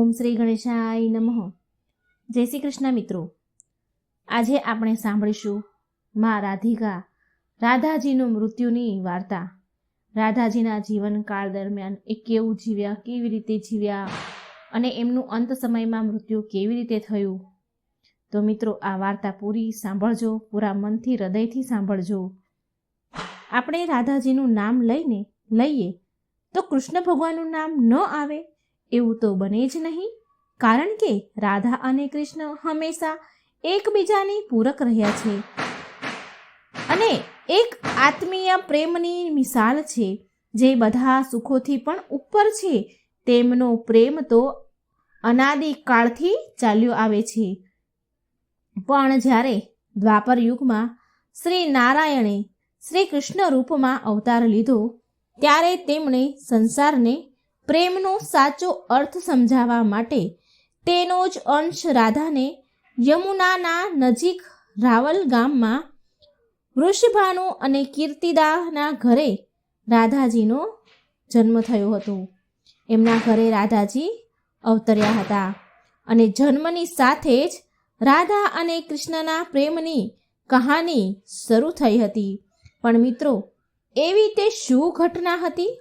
ઓમ શ્રી ગણેશાય નમઃ. જય શ્રી કૃષ્ણ મિત્રો. આજે આપણે સાંભળીશું મા રાધિકા રાધાજીનું મૃત્યુની વાર્તા. રાધાજીના જીવનકાળ દરમિયાન એ કેવું જીવ્યા, કેવી રીતે જીવ્યા અને એમનું અંત સમયમાં મૃત્યુ કેવી રીતે થયું. તો મિત્રો આ વાર્તા પૂરી સાંભળજો, પૂરા મનથી હૃદયથી સાંભળજો. આપણે રાધાજીનું નામ લઈએ તો કૃષ્ણ ભગવાનનું નામ ન આવે એવું તો બને જ નહીં, કારણ કે રાધા અને કૃષ્ણ હંમેશા એકબીજાની પૂરક રહ્યા છે અને એક આત્મીય પ્રેમની મિસાલ છે જે બધા સુખોથી પણ ઉપર છે. તેમનો પ્રેમ તો અનાદિકાળથી ચાલ્યો આવે છે. પણ જ્યારે દ્વાપર યુગમાં શ્રી નારાયણે શ્રી કૃષ્ણ રૂપમાં અવતાર લીધો ત્યારે તેમણે સંસારને પ્રેમનો સાચો અર્થ સમજાવવા માટે તેનો જ અંશ રાધાને યમુનાના નજીક રાવલ ગામમાં વૃષભાનુ અને કીર્તિદાના ઘરે રાધાજીનો જન્મ થયો હતો. એમના ઘરે રાધાજી અવતર્યા હતા અને જન્મની સાથે જ રાધા અને કૃષ્ણના પ્રેમની કહાની શરૂ થઈ હતી. પણ મિત્રો, એવી તે શું ઘટના હતી?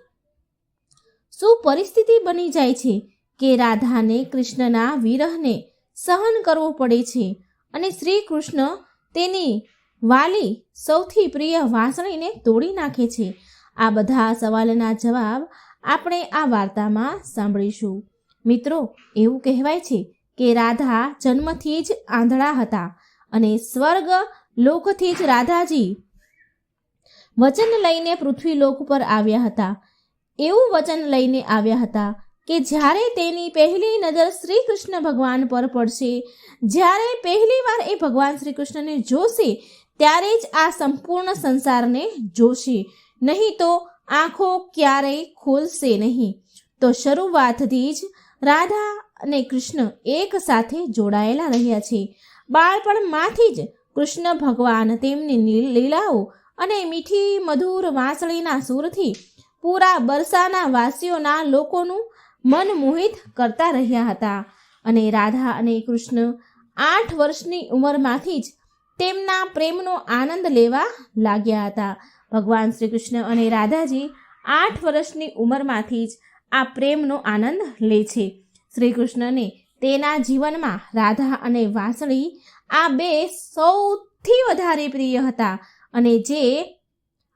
શું પરિસ્થિતિ બની જાય છે કે રાધાને કૃષ્ણના વિરહને સહન કરવો પડે છે અને શ્રી કૃષ્ણ તેની વાલી સૌથી પ્રિય વાંસળીને તોડી નાખે છે? આ બધા સવાલના જવાબ આપણે આ વાર્તામાં સાંભળીશું. મિત્રો, એવું કહેવાય છે કે રાધા જન્મથી જ આંધળા હતા અને સ્વર્ગ લોકથી જ રાધાજી વચન લઈને પૃથ્વીલોક પર આવ્યા હતા. એવું વચન લઈને આવ્યા હતા કે જ્યારે તેની પહેલી નજર શ્રી કૃષ્ણ ભગવાન પર પડશે, જ્યારે પહેલી વાર એ ભગવાન શ્રી કૃષ્ણને જોશે, ત્યારે જ આ સંપૂર્ણ સંસારને જોશે, નહીં તો આંખો ક્યારેય ખોલશે નહીં. તો શરૂઆતથી જ રાધા અને કૃષ્ણ એક સાથે જોડાયેલા રહ્યા છે. બાળપણમાંથી જ કૃષ્ણ ભગવાન તેમની લીલાઓ અને મીઠી મધુર વાંસળીના સૂરથી પૂરા બરસાના વાસીઓના લોકોનું મન મોહિત કરતા રહ્યા હતા. અને રાધા અને કૃષ્ણ 8 વર્ષની ઉંમરમાંથી જ તેમના પ્રેમનો આનંદ લેવા લાગ્યા હતા. ભગવાન શ્રી કૃષ્ણ અને રાધાજી 8 વર્ષની ઉંમરમાંથી જ આ પ્રેમનો આનંદ લે છે. શ્રી કૃષ્ણને તેના જીવનમાં રાધા અને વાંસળી આ બે સૌથી વધારે પ્રિય હતા અને જે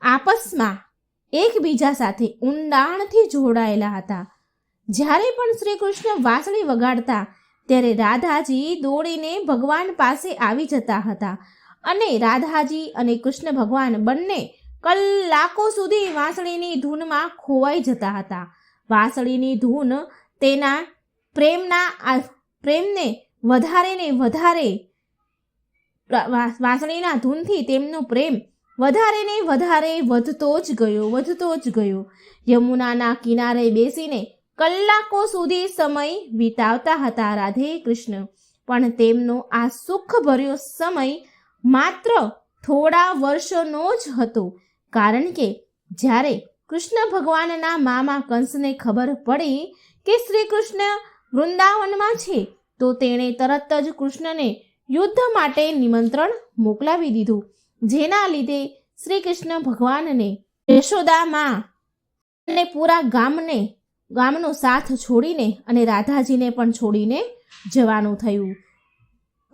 આપસમાં એકબીજા સાથે ઊંડાણથી જોડાયેલા હતા. જ્યારે પણ શ્રી કૃષ્ણ વાંસળી વગાડતા ત્યારે રાધાજી દોડીને ભગવાન પાસે આવી જતા હતા અને રાધાજી અને કૃષ્ણ ભગવાન બંને કલાકો સુધી વાંસળીની ધૂનમાં ખોવાઈ જતા હતા. વાંસળીની ધૂન તેના પ્રેમને વધારે ને વધારે, વાંસળીના ધૂનથી તેમનો પ્રેમ વધારે ને વધારે વધતો જ ગયો. યમુનાના કિનારે બેસીને કલાકો સુધી સમય વિતાવતા હતા રાધે કૃષ્ણ. પણ તેમનો આ સુખભર્યો સમય માત્ર થોડા વર્ષોનો જ હતો, કારણ કે જ્યારે કૃષ્ણ ભગવાનના મામા કંસને ખબર પડી કે શ્રી કૃષ્ણ વૃંદાવનમાં છે તો તેણે તરત જ કૃષ્ણને યુદ્ધ માટે નિમંત્રણ મોકલાવી દીધું, જેના લીધે શ્રી કૃષ્ણ ભગવાનને યશોદા માં અને પૂરા ગામનો સાથ છોડીને અને રાધાજીને પણ છોડીને જવાનું થયું.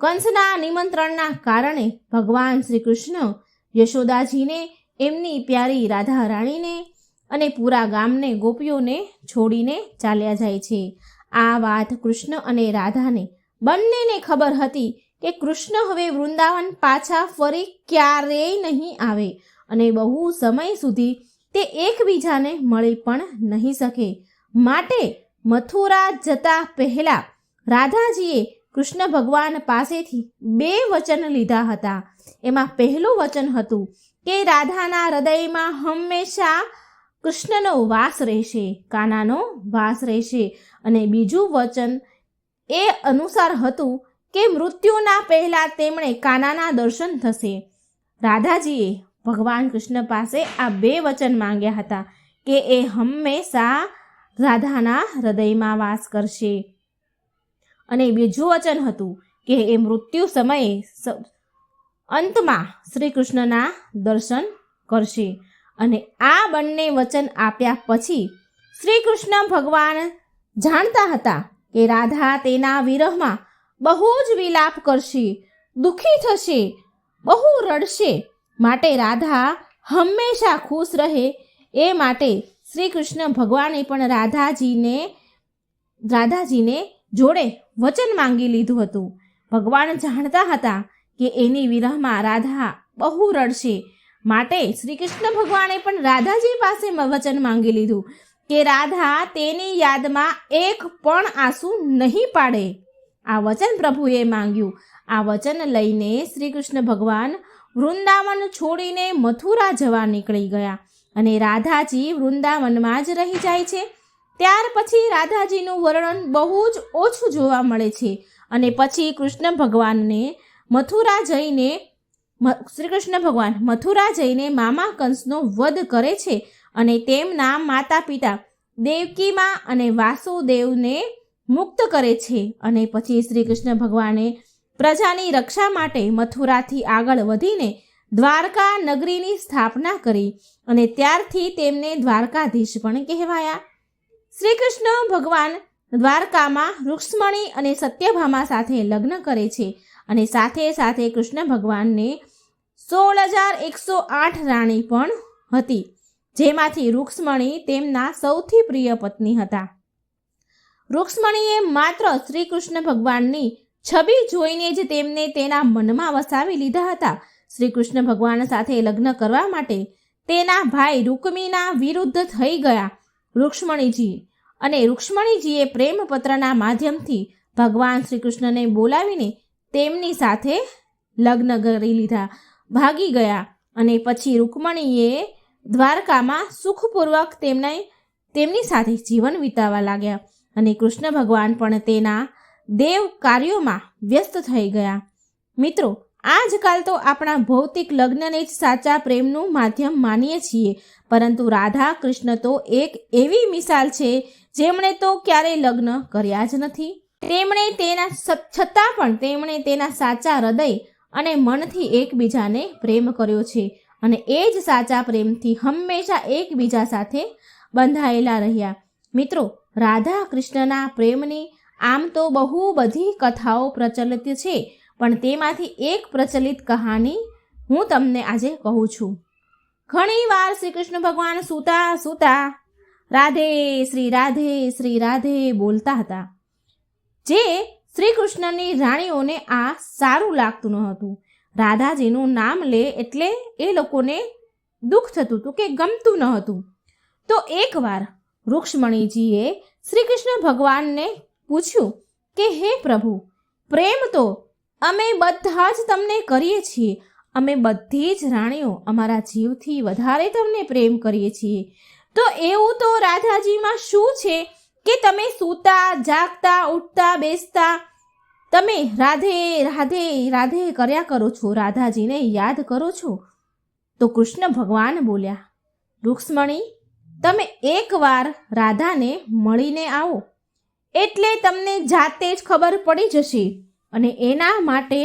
કંસના નિમંત્રણના કારણે ભગવાન શ્રી કૃષ્ણ યશોદાજીને, એમની પ્યારી રાધા રાણીને અને પૂરા ગામને ગોપીઓને છોડીને ચાલ્યા જાય છે. આ વાત કૃષ્ણ અને રાધાને બંનેને ખબર હતી કે કૃષ્ણ હવે વૃંદાવન પાછા ફરી ક્યારેય નહીં આવે અને બહુ સમય સુધી તે એકબીજાને મળી પણ નહીં શકે. માટે મથુરા જતા પહેલા રાધાજીએ કૃષ્ણ ભગવાન પાસેથી 2 વચન લીધા હતા. એમાં પહેલું વચન હતું કે રાધાના હૃદયમાં હંમેશા કૃષ્ણનો વાસ રહેશે, કાનાનો વાસ રહેશે. અને બીજું વચન એ અનુસાર હતું કે મૃત્યુના પહેલા તેમણે કાનાના દર્શન થશે. રાધાજીએ ભગવાન કૃષ્ણ પાસે આ 2 વચન માંગ્યા હતા કે એ હંમેશા રાધાના હૃદયમાં વાસ કરશે. અને બીજું વચન હતું કે એ મૃત્યુ સમયે અંતમાં શ્રી કૃષ્ણના દર્શન કરશે. અને આ બંને વચન આપ્યા પછી શ્રી કૃષ્ણ ભગવાન જાણતા હતા કે રાધા તેના વિરહમાં બહુ જ વિલાપ કરશે, દુઃખી થશે, બહુ રડશે. માટે રાધા હંમેશા ખુશ રહે એ માટે શ્રી કૃષ્ણ ભગવાને પણ રાધાજીને જોડે વચન માંગી લીધું હતું. ભગવાન જાણતા હતા કે એની વિરહમાં રાધા બહુ રડશે, માટે શ્રી કૃષ્ણ ભગવાને પણ રાધાજી પાસે વચન માંગી લીધું કે રાધા તેની યાદમાં એક પણ આંસુ નહીં પાડે. આ વચન પ્રભુએ માંગ્યું. આ વચન લઈને શ્રી કૃષ્ણ ભગવાન વૃંદાવન છોડીને મથુરા જવા નીકળી ગયા અને રાધાજી વૃંદાવનમાં જ રહી જાય છે. ત્યાર પછી રાધાજીનું વર્ણન બહુ જ ઓછું જોવા મળે છે. અને પછી કૃષ્ણ ભગવાનને શ્રી કૃષ્ણ ભગવાન મથુરા જઈને મામા કંસનો વધ કરે છે અને તેમના માતા પિતા દેવકીમાં અને વાસુદેવને મુક્ત કરે છે. અને પછી શ્રી કૃષ્ણ ભગવાને પ્રજાની રક્ષા માટે મથુરાથી આગળ વધીને દ્વારકા નગરીની સ્થાપના કરી અને ત્યારથી તેમને દ્વારકાધીશ પણ કહેવાયા. શ્રી કૃષ્ણ ભગવાન દ્વારકામાં રૂક્ષ્મણી અને સત્યભામા સાથે લગ્ન કરે છે અને સાથે સાથે કૃષ્ણ ભગવાનને 16,108 રાણી પણ હતી, જેમાંથી રૂક્ષ્મણી તેમના સૌથી પ્રિય પત્ની હતા. રૂક્ષ્મણીએ માત્ર શ્રી કૃષ્ણ ભગવાનની છબી જોઈને જ તેમને તેના મનમાં વસાવી લીધા હતા. શ્રી કૃષ્ણ ભગવાન સાથે લગ્ન કરવા માટે તેના ભાઈ રૂકમીના વિરુદ્ધ થઈ ગયા રૂક્ષ્મણીજી, અને રૂક્ષ્મણીજીએ પ્રેમપત્રના માધ્યમથી ભગવાન શ્રી કૃષ્ણને બોલાવીને તેમની સાથે લગ્ન કરી લીધા, ભાગી ગયા. અને પછી રૂકમણીએ દ્વારકામાં સુખપૂર્વક તેમની સાથે જીવન વિતાવવા લાગ્યા અને કૃષ્ણ ભગવાન પણ તેના દેવ કાર્યોમાં વ્યસ્ત થઈ ગયા. મિત્રો, આજકાલ તો આપણા ભૌતિક લગ્નને જ સાચા પ્રેમનું માધ્યમ માનીએ છીએ, પરંતુ રાધા કૃષ્ણ તો એક એવી મિસાલ છે જેમણે તો ક્યારેય લગ્ન કર્યા જ નથી. છતાં પણ તેમણે તેના સાચા હૃદય અને મનથી એકબીજાને પ્રેમ કર્યો છે અને એ જ સાચા પ્રેમથી હંમેશા એકબીજા સાથે બંધાયેલા રહ્યા. મિત્રો, રાધા કૃષ્ણના પ્રેમની આમ તો બહુ બધી કથાઓ પ્રચલિત છે, પણ તેમાંથી એક પ્રચલિત કહાની હું તમને આજે કહું છું. ઘણીવાર શ્રી કૃષ્ણ ભગવાન સૂતા રાધે શ્રી રાધે બોલતા હતા, જે શ્રી કૃષ્ણની રાણીઓને આ સારું લાગતું ન હતું. રાધાજીનું નામ લે એટલે એ લોકોને દુઃખ થતું હતું કે ગમતું ન હતું. તો એકવાર રૂક્ષ્મણીજીએ શ્રી કૃષ્ણ ભગવાનને પૂછ્યું કે હે પ્રભુ, પ્રેમ તો અમે બધા જ તમને કરીએ છીએ, અમે બધી જ રાણીઓ અમારા જીવથી વધારે તમને પ્રેમ કરીએ છીએ, તો એવું તો રાધાજીમાં શું છે કે તમે સૂતા જાગતા ઉઠતા બેસતા તમે રાધે રાધે રાધે કર્યા કરો છો, રાધાજીને યાદ કરો છો? તો કૃષ્ણ ભગવાન બોલ્યા, રૂક્ષ્મણી, તમે એકવાર રાધાને મળીને આવો એટલે તમને જાતે જ ખબર પડી જશે, અને એના માટે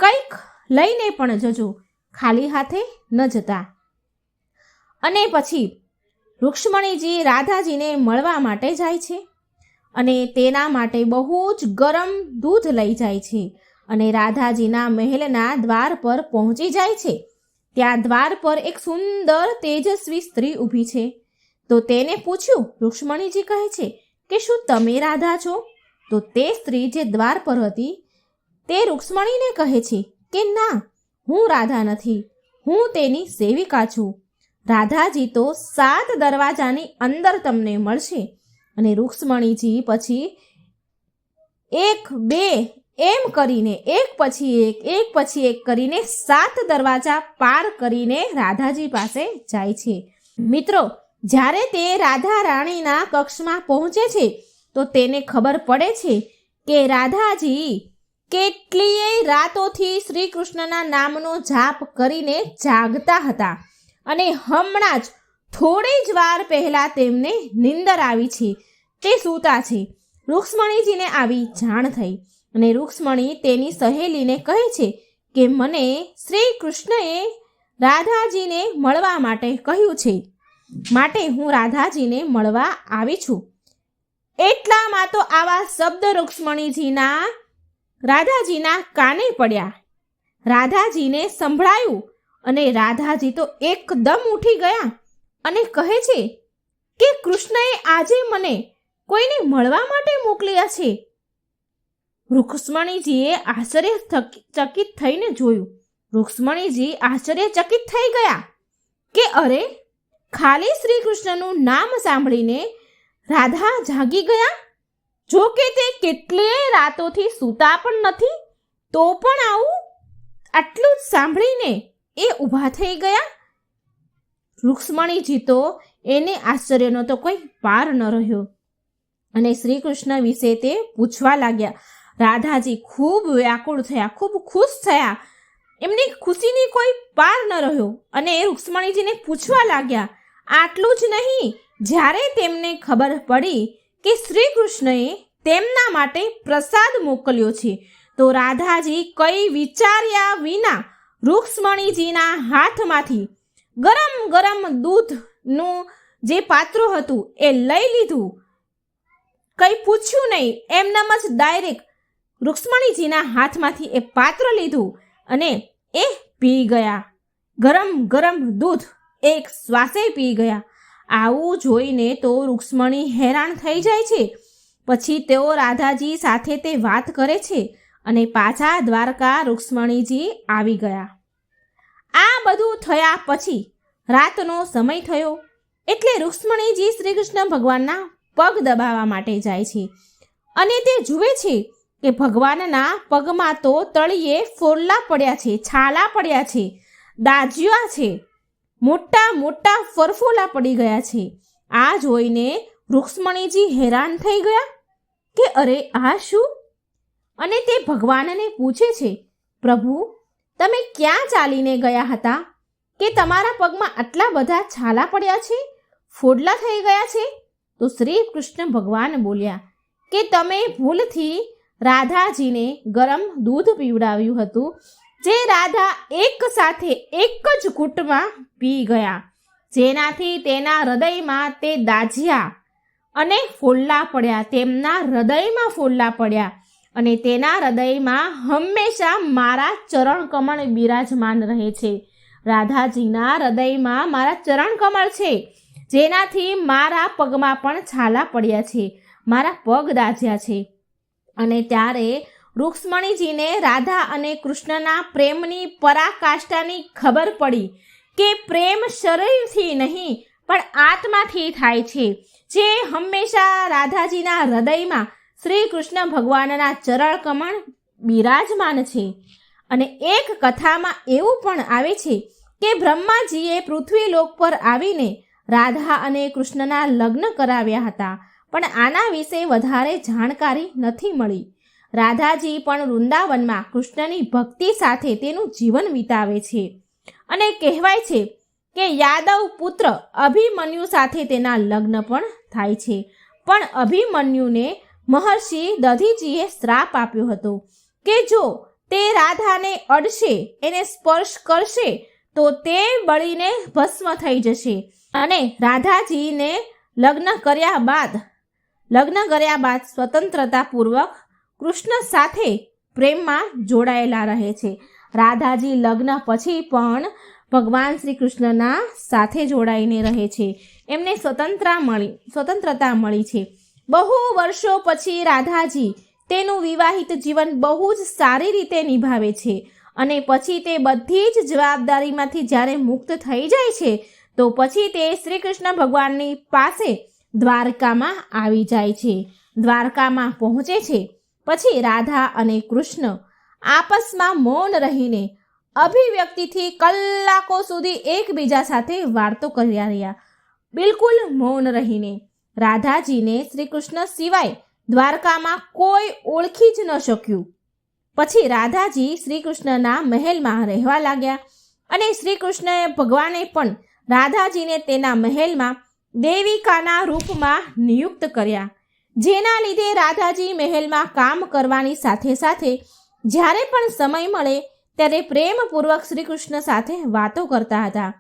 કંઈક લઈને પણ જજો, ખાલી હાથે ન જતા. અને પછી રૂક્ષ્મણીજી રાધાજીને મળવા માટે જાય છે અને તેના માટે બહુ જ ગરમ દૂધ લઈ જાય છે અને રાધાજીના મહેલના દ્વાર પર પહોંચી જાય છે. ત્યાં દ્વાર પર એક સુંદર તેજસ્વી સ્ત્રી ઊભી છે. તો તેને પૂછ્યું, રૂક્ષ્મણીજી કહે છે કે શું તમે રાધા છો? તો તે સ્ત્રી જે દ્વાર પર હતી તે રૂક્ષ્મણીને કહે છે કે ના, હું રાધા નથી, હું તેની સેવિકા છું. રાધાજી તો 7 દરવાજાની અંદર તમને મળશે. અને રૂક્ષ્મણીજી પછી 1 2 એમ કરીને એક પછી એક કરીને 7 દરવાજા પાર કરીને રાધાજી પાસે જાય છે. મિત્રો, જ્યારે તે રાધા રાણીના કક્ષમાં પહોંચે છે તો તેને ખબર પડે છે કે રાધાજી કેટલીય રાતોથી શ્રી કૃષ્ણના નામનો જાપ કરીને જાગતા હતા અને હમણાં જ થોડી જ વાર પહેલા તેમને નિંદર આવી છે, તે સૂતા છે. રૂક્ષ્મણીજીને આવી જાણ થઈ અને રૂક્ષ્મણી તેની સહેલીને કહે છે કે મને શ્રી કૃષ્ણએ રાધાજીને મળવા માટે કહ્યું છે, માટે હું રાધાજીને મળવા આવી છું. એટલામાં તો આવા શબ્દ રાધાજીના કાને પડ્યા. રાધાજીને સંભળાયું અને રાધાજી તો એકદમ ઉઠી ગયા અને કહે છે કે કૃષ્ણએ આજે મને કોઈને મળવા માટે મોકલ્યા છે. રૂક્ષ્મણીજીએ આશ્ચર્યચકિત થઈને જોયું. રૂક્ષ્મણીજી આશ્ચર્યચકિત થઈ ગયા કે અરે, ખાલી શ્રી કૃષ્ણનું નામ સાંભળીને રાધા જાગી ગયા. જો કે તે કેટલીય રાતોથી સૂતા પણ નથી, તો પણ આટલું જ સાંભળીને એ ઊભા થઈ ગયા. રૂક્ષ્મણીજી તો એને આશ્ચર્યનો તો કોઈ પાર ન રહ્યો અને શ્રી કૃષ્ણ વિશે તે પૂછવા લાગ્યા. રાધાજી ખૂબ વ્યાકુળ થયા, ખૂબ ખુશ થયા. એમની ખુશીની કોઈ પાર ન રહ્યો અને રૂક્ષ્મણીજીને પૂછવા લાગ્યા. આટલું જ નહીં, જ્યારે તેમને ખબર પડી કે શ્રી કૃષ્ણએ તેમના માટે પ્રસાદ મોકલ્યો છે, તો રાધાજી કંઈ વિચાર્યા વિના રૂક્ષ્મણીજીના હાથમાંથી ગરમ ગરમ દૂધનું જે પાત્ર હતું એ લઈ લીધું. કંઈ પૂછ્યું નહીં, એમનામ જ ડાયરેક્ટ રૂક્ષ્મણીજીના હાથમાંથી એ પાત્ર લીધું અને એ પી ગયા. ગરમ ગરમ દૂધ એક શ્વાસે પી ગયા. આવું જોઈને તો રૂક્ષ્મણી હેરાન થઈ જાય છે. પછી તેઓ રાધાજી સાથે તે વાત કરે છે અને પાછા દ્વારકા રૂક્ષ્મણીજી આવી ગયા. આ બધું થયા પછી રાતનો સમય થયો એટલે રૂક્ષ્મણીજી શ્રી કૃષ્ણ ભગવાનના પગ દબાવવા માટે જાય છે અને તે જુએ છે કે ભગવાનના પગમાં તો તળિયે ફોલ્લા પડ્યા છે, છાલા પડ્યા છે, દાજ્યા છે, મોટા મોટા ફરફોલા પડી ગયા છે. આ જોઈને રૂક્ષ્મણીજી હેરાન થઈ ગયા કે અરે, આ શું? અને તે ભગવાનને પૂછે છે, પ્રભુ, તમે ક્યાં ચાલીને ગયા હતા કે તમારા પગમાં આટલા બધા છાલા પડ્યા છે, ફોડલા થઈ ગયા છે? તો શ્રી કૃષ્ણ ભગવાન બોલ્યા કે તમે ભૂલથી રાધાજીને ગરમ દૂધ પીવડાવ્યું હતું, જે રાધા એક સાથે એક જ ઘૂંટમાં પી ગયા, જેનાથી તેના હૃદયમાં તે દાજ્યા અને ફોલ્લા પડ્યા. તેમના હૃદયમાં ફોલ્લા પડ્યા અને તેના હૃદયમાં હંમેશા મારા ચરણ કમળ બિરાજમાન રહે છે. રાધાજીના હૃદયમાં મારા ચરણ કમળ છે, જેનાથી મારા પગમાં પણ છાલા પડ્યા છે, મારા પગ દાજ્યા છે. અને ત્યારે રૂક્ષ્મણીજીને રાધા અને કૃષ્ણના પ્રેમની પરાકાષ્ઠાની ખબર પડી કે પ્રેમ શરીરથી નહીં પણ આત્માથી થાય છે, જે હંમેશા રાધાજીના હૃદયમાં શ્રી કૃષ્ણ ભગવાનના ચરણ કમળ બિરાજમાન છે. અને એક કથામાં એવું પણ આવે છે કે બ્રહ્માજીએ પૃથ્વીલોક પર આવીને રાધા અને કૃષ્ણના લગ્ન કરાવ્યા હતા, પણ આના વિશે વધારે જાણકારી નથી મળી. રાધાજી પણ વૃંદાવનમાં કૃષ્ણની ભક્તિ સાથે તેનું જીવન વિતાવે છે અને કહેવાય છે કે યાદવ પુત્ર અભિમન્યુ સાથે તેના લગ્ન પણ થાય છે. પણ અભિમન્યુને મહર્ષિ દધીજીએ શ્રાપ આપ્યો હતો કે જો તે રાધાને અડશે, એને સ્પર્શ કરશે તો તે બળીને ભસ્મ થઈ જશે. અને રાધાજીને લગ્ન કર્યા બાદ સ્વતંત્રતાપૂર્વક કૃષ્ણ સાથે પ્રેમમાં જોડાયેલા રહે છે. રાધાજી લગ્ન પછી પણ ભગવાન શ્રી કૃષ્ણના સાથે જોડાઈને રહે છે. એમને સ્વતંત્રતા મળી છે. બહુ વર્ષો પછી રાધાજી તેનું વિવાહિત જીવન બહુ જ સારી રીતે નિભાવે છે અને પછી તે બધી જ જવાબદારીમાંથી જ્યારે મુક્ત થઈ જાય છે તો પછી તે શ્રી કૃષ્ણ ભગવાનની પાસે દ્વારકામાં આવી જાય છે. દ્વારકામાં પહોંચે છે. પછી રાધા અને કૃષ્ણ આપસમાં મૌન રહીને અભિવ્યક્તિથી કલાકો સુધી એકબીજા સાથે વાર્તો કર્યા રહ્યા. બિલકુલ મૌન રહીને રાધાજીને શ્રી કૃષ્ણ સિવાય દ્વારકામાં કોઈ ઓળખી જ ન શક્યું. પછી રાધાજી શ્રી કૃષ્ણના મહેલમાં રહેવા લાગ્યા અને શ્રી કૃષ્ણ ભગવાને પણ રાધાજીને તેના મહેલમાં દેવિકાના રૂપમાં નિયુક્ત કર્યા. જેના લીધે રાધાજી મહેલમાં કામ કરવાની સાથે સાથે જ્યારે પણ સમય મળે ત્યારે પ્રેમપૂર્વક શ્રી કૃષ્ણ સાથે વાતો કરતા હતા.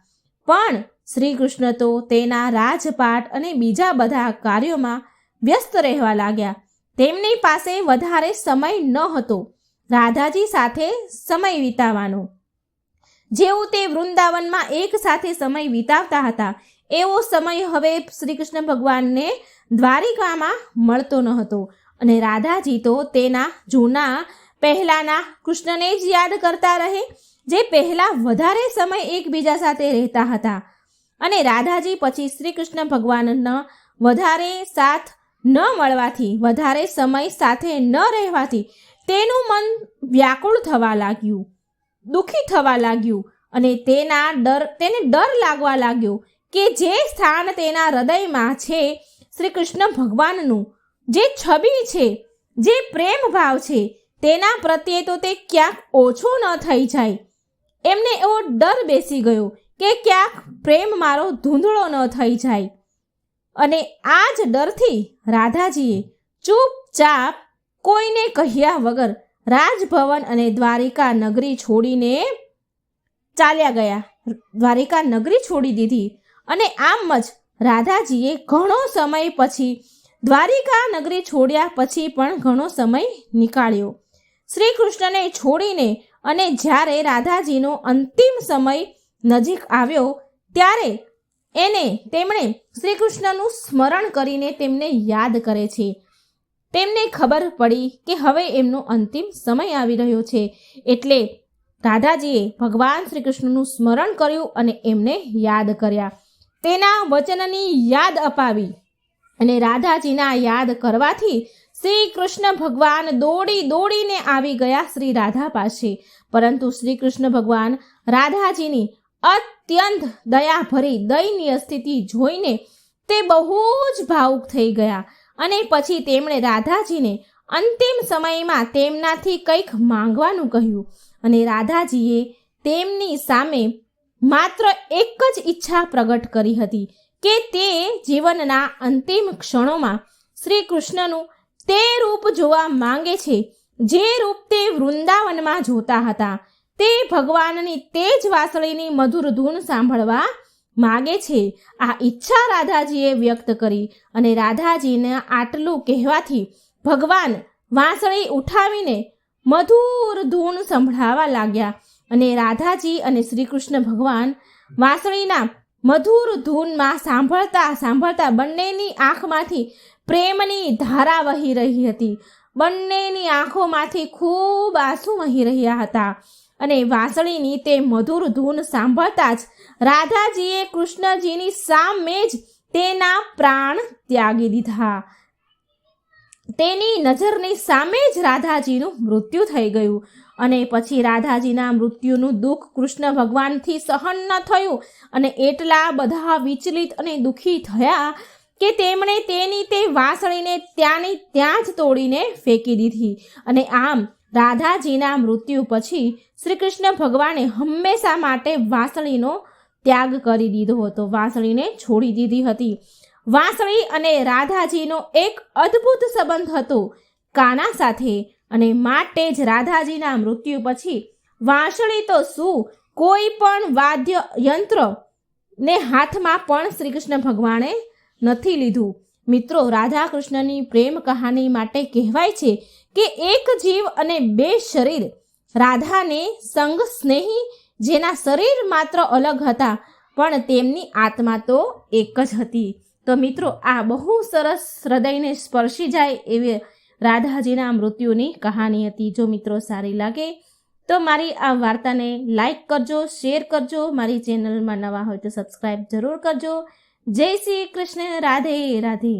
પણ શ્રી કૃષ્ણ તો તેના રાજપાટ અને બીજા બધા કાર્યોમાં વ્યસ્ત રહેવા લાગ્યા. તેમની પાસે વધારે સમય ન હતો રાધાજી સાથે સમય વિતાવવાનો. જેવું તે વૃંદાવનમાં એક સાથે સમય વિતાવતા હતા એવો સમય હવે શ્રી કૃષ્ણ ભગવાનને દ્વારિકામાં મળતો ન હતો. અને રાધાજી તો તેના જૂના પહેલાના કૃષ્ણને જ યાદ કરતા રહે, જે પહેલા વધારે સમય એકબીજા સાથે રહેતા હતા. અને રાધાજી પછી શ્રી કૃષ્ણ ભગવાનના વધારે સાથ ન મળવાથી, વધારે સમય સાથે ન રહેવાથી તેનું મન વ્યાકુળ થવા લાગ્યું, દુઃખી થવા લાગ્યું. અને તેને ડર લાગવા લાગ્યો કે જે સ્થાન તેના હૃદયમાં છે શ્રી કૃષ્ણ ભગવાનનું, જે છબી છે, જે પ્રેમ ભાવ છે, તેના પ્રત્યે તો તે ક્યાંક ઓછો ન થઈ જાય. એમને એવો ડર બેસી ગયો કે ક્યાંક પ્રેમ મારો ધૂંધળો ન થઈ જાય. અને આ જ ડરથી રાધાજીએ ચૂપચાપ કોઈને કહ્યા વગર રાજભવન અને દ્વારિકા નગરી છોડીને ચાલ્યા ગયા. દ્વારિકા નગરી છોડી દીધી. અને આમ જ રાધાજીએ ઘણો સમય પછી દ્વારિકા નગરી છોડ્યા પછી પણ ઘણો સમય નીકાળ્યો શ્રી કૃષ્ણને છોડીને. અને જ્યારે રાધાજીનો અંતિમ સમય નજીક આવ્યો ત્યારે તેમણે શ્રી કૃષ્ણનું સ્મરણ કરીને તેમને યાદ કરે છે. તેમને ખબર પડી કે હવે એમનો અંતિમ સમય આવી રહ્યો છે. એટલે રાધાજીએ ભગવાન શ્રી કૃષ્ણનું સ્મરણ કર્યું અને એમને યાદ કર્યા, તેના વચનની યાદ અપાવી. અને રાધાજીના યાદ કરવાથી શ્રી કૃષ્ણ ભગવાન દોડીને આવી ગયા શ્રી રાધા પાસે. પરંતુ શ્રી કૃષ્ણ ભગવાન રાધાજીની અત્યંત દયાભરી દયનીય સ્થિતિ જોઈને તે બહુ જ ભાવુક થઈ ગયા. અને પછી તેમણે રાધાજીને અંતિમ સમયમાં તેમનાથી કંઈક માંગવાનું કહ્યું. અને રાધાજીએ તેમની સામે માત્ર એક જ ઈચ્છા પ્રગટ કરી હતી કે તે જીવનના અંતિમ ક્ષણોમાં શ્રી કૃષ્ણનું તે રૂપ જોવા માંગે છે જે રૂપ તે વૃંદાવનમાં જોતા હતા. તે ભગવાનની તે જ વાંસળીની મધુર ધૂન સાંભળવા માગે છે. આ ઈચ્છા રાધાજીએ વ્યક્ત કરી. અને રાધાજીને આટલું કહેવાથી ભગવાન વાંસળી ઉઠાવીને મધુર ધૂન સંભળાવા લાગ્યા. અને રાધાજી અને શ્રી કૃષ્ણ ભગવાન વાંસળીના મધુર ધૂનમાં સાંભળતા બંનેની આંખમાંથી પ્રેમની ધારા વહી રહી હતી. બંનેની આંખોમાંથી ખૂબ આંસુ વહી રહ્યા હતા. અને વાંસળીની તે મધુર ધૂન સાંભળતા જ રાધાજીએ કૃષ્ણજીની સામે જ તેના પ્રાણ ત્યાગી દીધા. તેની નજરની સામે જ રાધાજીનું મૃત્યુ થઈ ગયું. અને પછી રાધાજીના મૃત્યુનું દુઃખ કૃષ્ણ ભગવાનથી સહન ન થયું. અને એટલા બધા વિચલિત અને દુઃખી થયા કે તેમણે તેની તે વાંસળીને ત્યાંની ત્યાં જ તોડીને ફેંકી દીધી. અને આમ રાધાજીના મૃત્યુ પછી શ્રી કૃષ્ણ ભગવાને હંમેશા માટે વાંસળીનો ત્યાગ કરી દીધો હતો, વાંસળીને છોડી દીધી હતી. વાંસળી અને રાધાજીનો એક અદ્ભુત સંબંધ હતો કાના સાથે. અને માટે જ રાધાજીના મૃત્યુ પછી વાંસળી તો શું, કોઈ પણ વાદ્ય યંત્ર ને હાથમાં પણ શ્રી કૃષ્ણ ભગવાને નથી લીધું. મિત્રો, રાધા કૃષ્ણની પ્રેમ કહાની માટે કહેવાય છે કે એક જીવ અને બે શરીર. રાધાને સંગ સ્નેહી, જેના શરીર માત્ર અલગ હતા પણ તેમની આત્મા તો એક જ હતી. તો મિત્રો, આ બહુ સરસ હૃદયને સ્પર્શી જાય એવી રાધાજીના મૃત્યુની કહાની હતી. જો મિત્રો સારી લાગે તો મારી આ વાર્તાને લાઈક કરજો, શેર કરજો. મારી ચેનલમાં નવા હોય તો સબસ્ક્રાઈબ જરૂર કરજો. જય શ્રી કૃષ્ણ. રાધે રાધે.